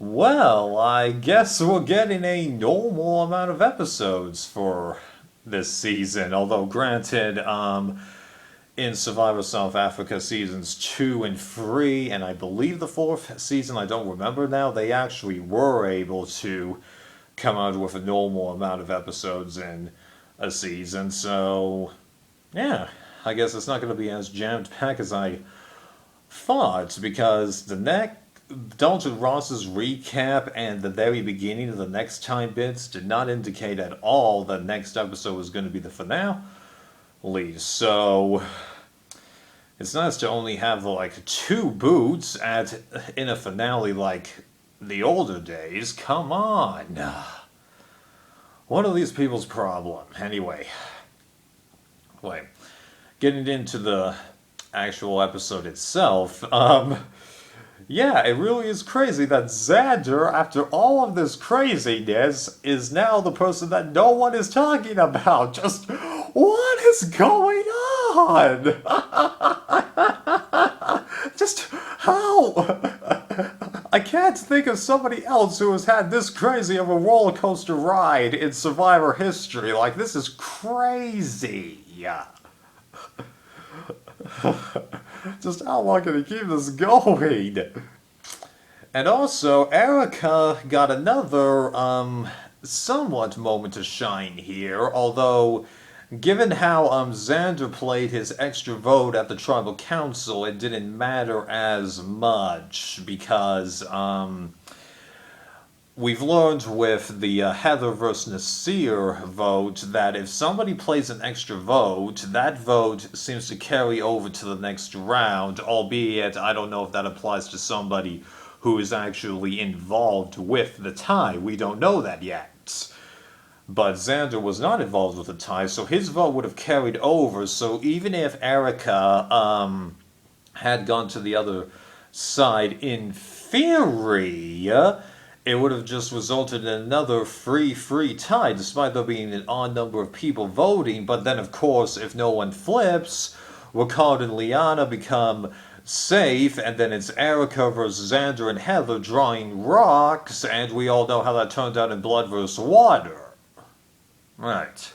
Well, I guess we're getting a normal amount of episodes for this season. Although, granted, in Survivor South Africa seasons 2 and 3, and I believe the fourth season, I don't remember now, they actually were able to come out with a normal amount of episodes in a season. So, yeah, I guess it's not going to be as jammed packed as I thought, because the next Dalton Ross's recap and the very beginning of the next time bits did not indicate at all that next episode was going to be the finale. So it's nice to only have like two boots in a finale like the older days. Come on. What are these people's problem? Anyway, wait. Getting into the actual episode itself, yeah, it really is crazy that Xander, after all of this craziness, is now the person that no one is talking about. Just, what is going on? Just, how? I can't think of somebody else who has had this crazy of a roller coaster ride in Survivor history. Like, this is crazy. Just how long can he keep this going? And also, Erica got another, somewhat moment to shine here, although, given how, Xander played his extra vote at the Tribal Council, it didn't matter as much, because, we've learned with the Heather versus Nasir vote that if somebody plays an extra vote, that vote seems to carry over to the next round, albeit I don't know if that applies to somebody who is actually involved with the tie. We don't know that yet. But Xander was not involved with the tie, so his vote would have carried over, so even if Erica had gone to the other side, in theory, it would have just resulted in another free tie, despite there being an odd number of people voting. But then, of course, if no one flips, Ricard and Liana become safe, and then it's Erica versus Xander and Heather drawing rocks, and we all know how that turned out in Blood vs. Water. Right.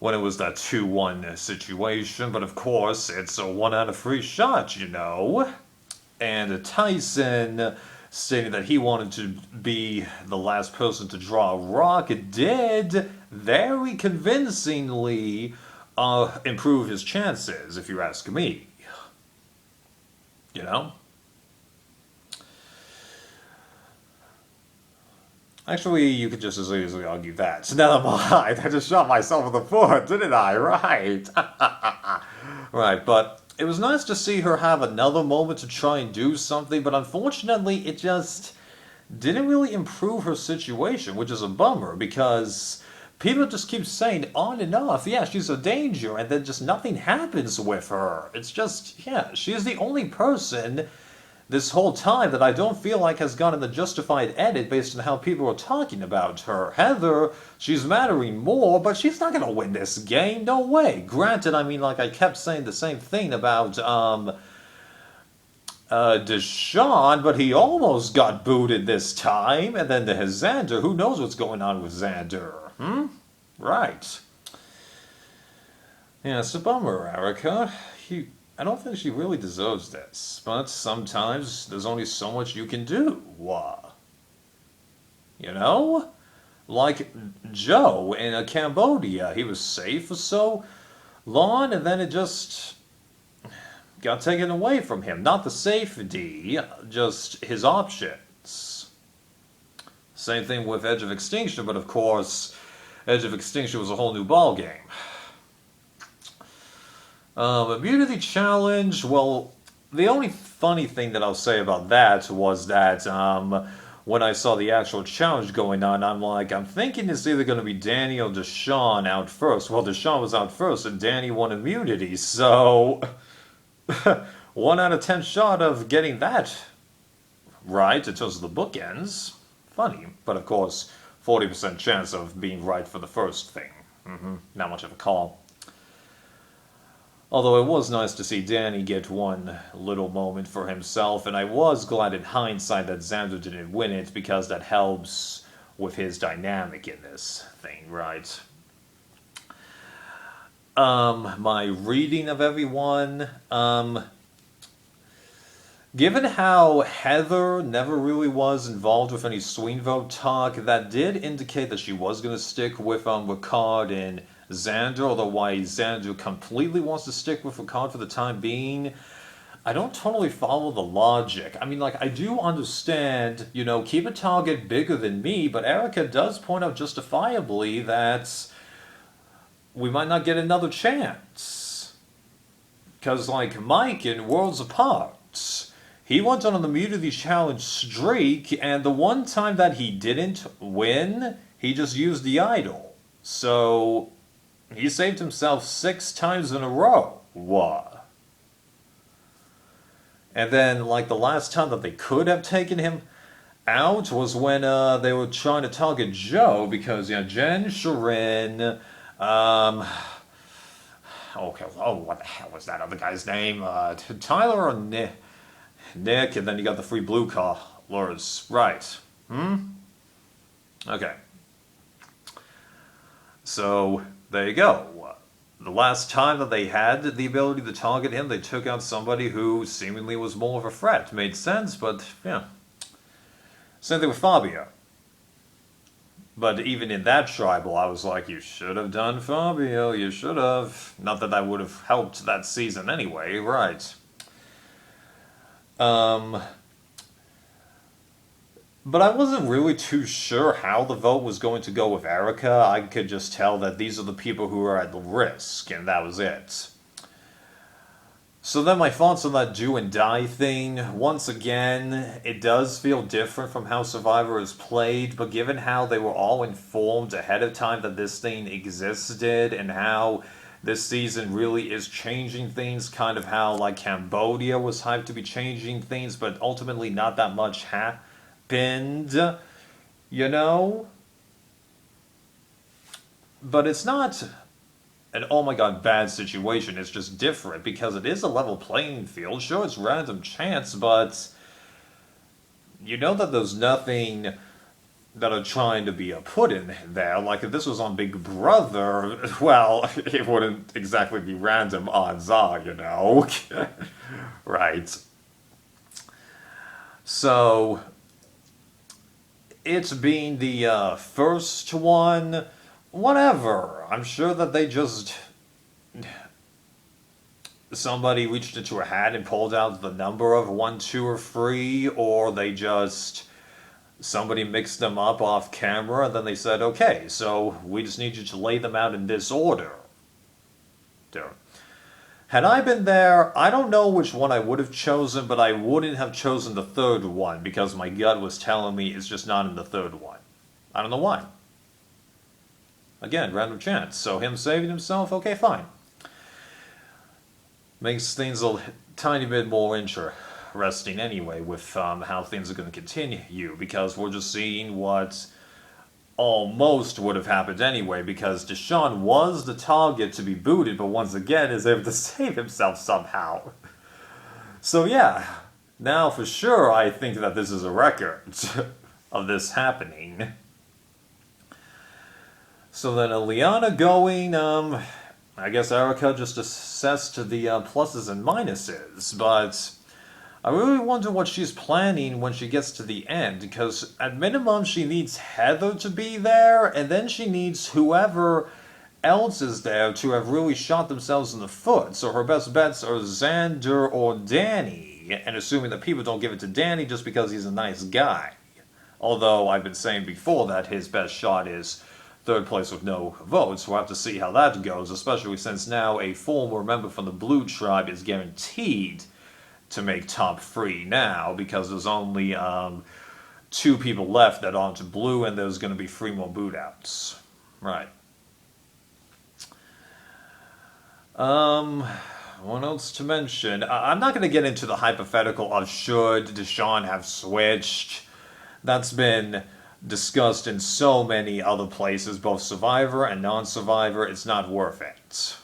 When it was that 2-1 situation, but of course, it's a 1 out of 3 shot, you know. And Tyson stating that he wanted to be the last person to draw a rock, did very convincingly improve his chances, if you ask me. You know? Actually, you could just as easily argue that. So never mind, I just shot myself in the foot, didn't I? Right. Right, but it was nice to see her have another moment to try and do something, but unfortunately, it just didn't really improve her situation, which is a bummer, because people just keep saying on and off, yeah, she's a danger, and then just nothing happens with her. It's just, yeah, she's the only person this whole time that I don't feel like has gotten the justified edit based on how people are talking about her. Heather, she's mattering more, but she's not going to win this game. No way. Granted, I mean, like, I kept saying the same thing about, Deshawn, but he almost got booted this time. And then there's Xander. Who knows what's going on with Xander? Right. Yeah, it's a bummer, Erica. I don't think she really deserves this, but sometimes there's only so much you can do. You know? Like Joe in Cambodia. He was safe for so long, and then it just got taken away from him. Not the safety, just his options. Same thing with Edge of Extinction, but of course, Edge of Extinction was a whole new ballgame. Immunity challenge, well, the only funny thing that I'll say about that was that, when I saw the actual challenge going on, I'm thinking it's either going to be Danny or Deshawn out first. Well, Deshawn was out first, and Danny won immunity, so 1 out of 10 shot of getting that right in terms of the bookends. Funny, but of course, 40% chance of being right for the first thing. Not much of a call. Although it was nice to see Danny get one little moment for himself, and I was glad in hindsight that Xander didn't win it because that helps with his dynamic in this thing, right? My reading of everyone, given how Heather never really was involved with any swing vote talk, that did indicate that she was going to stick with Ricard and Xander, although why Xander completely wants to stick with Ricard for the time being, I don't totally follow the logic. I mean, like, I do understand, keep a target bigger than me, but Erica does point out justifiably that we might not get another chance. Because, like, Mike in Worlds Apart, he went on an Immunity Challenge streak, and the one time that he didn't win, he just used the idol. So, he saved himself 6 times in a row. What? And then, like, the last time that they could have taken him out was when they were trying to target Joe, because, Jen, Sharon, okay, what the hell was that other guy's name? Tyler or Nick, and then you got the free blue collars. Right. Okay. So, there you go. The last time that they had the ability to target him, they took out somebody who seemingly was more of a threat. Made sense, but, yeah. Same thing with Fabio. But even in that tribal, I was like, you should have done Fabio, you should have. Not that that would have helped that season anyway, right. But I wasn't really too sure how the vote was going to go with Erica. I could just tell that these are the people who are at risk, and that was it. So then my thoughts on that do and die thing. Once again, it does feel different from how Survivor is played, but given how they were all informed ahead of time that this thing existed, and how this season really is changing things, kind of how, like, Cambodia was hyped to be changing things, but ultimately not that much happened, But it's not an oh my god bad situation, it's just different because it is a level playing field. Sure, it's random chance, but that there's nothing that are trying to be put in there. Like, if this was on Big Brother, well, it wouldn't exactly be random, odds are, Right. So, it's being the first one, whatever. I'm sure that they just... somebody reached into a hat and pulled out the number of 1, 2, or 3, or they just... somebody mixed them up off camera, and then they said, okay, so we just need you to lay them out in this order. There. Had I been there, I don't know which one I would have chosen, but I wouldn't have chosen the third one, because my gut was telling me it's just not in the third one. I don't know why. Again, random chance. So him saving himself, okay, fine. Makes things a tiny bit more interesting anyway with how things are going to continue, because we're just seeing what almost would have happened anyway, because Deshaun was the target to be booted, but once again is able to save himself somehow. So yeah, now for sure I think that this is a record of this happening. So then Liana going, I guess Erica just assessed the pluses and minuses, but I really wonder what she's planning when she gets to the end, because at minimum she needs Heather to be there, and then she needs whoever else is there to have really shot themselves in the foot. So her best bets are Xander or Danny, and assuming that people don't give it to Danny just because he's a nice guy. Although I've been saying before that his best shot is third place with no votes. We'll have to see how that goes, especially since now a former member from the Blue Tribe is guaranteed to make top 3 now, because there's only 2 people left that aren't blue, and there's going to be 3 more boot outs. Right. What else to mention? I'm not going to get into the hypothetical of should Deshaun have switched. That's been discussed in so many other places, both Survivor and non-Survivor. It's not worth it.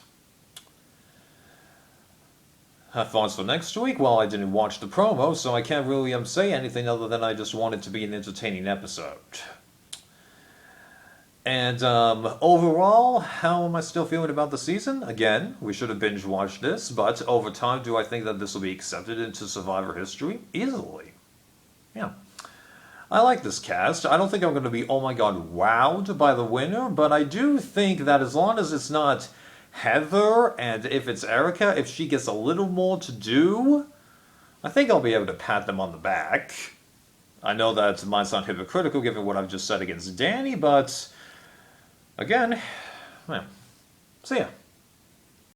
Thoughts for next week? Well, I didn't watch the promo, so I can't really say anything other than I just want it to be an entertaining episode. And overall, how am I still feeling about the season? Again, we should have binge watched this, but over time, do I think that this will be accepted into Survivor history? Easily. Yeah. I like this cast. I don't think I'm going to be, oh my god, wowed by the winner, but I do think that as long as it's not Heather, and if it's Erica, if she gets a little more to do, I think I'll be able to pat them on the back. I know that might sound hypocritical given what I've just said against Danny, but again, well, see ya.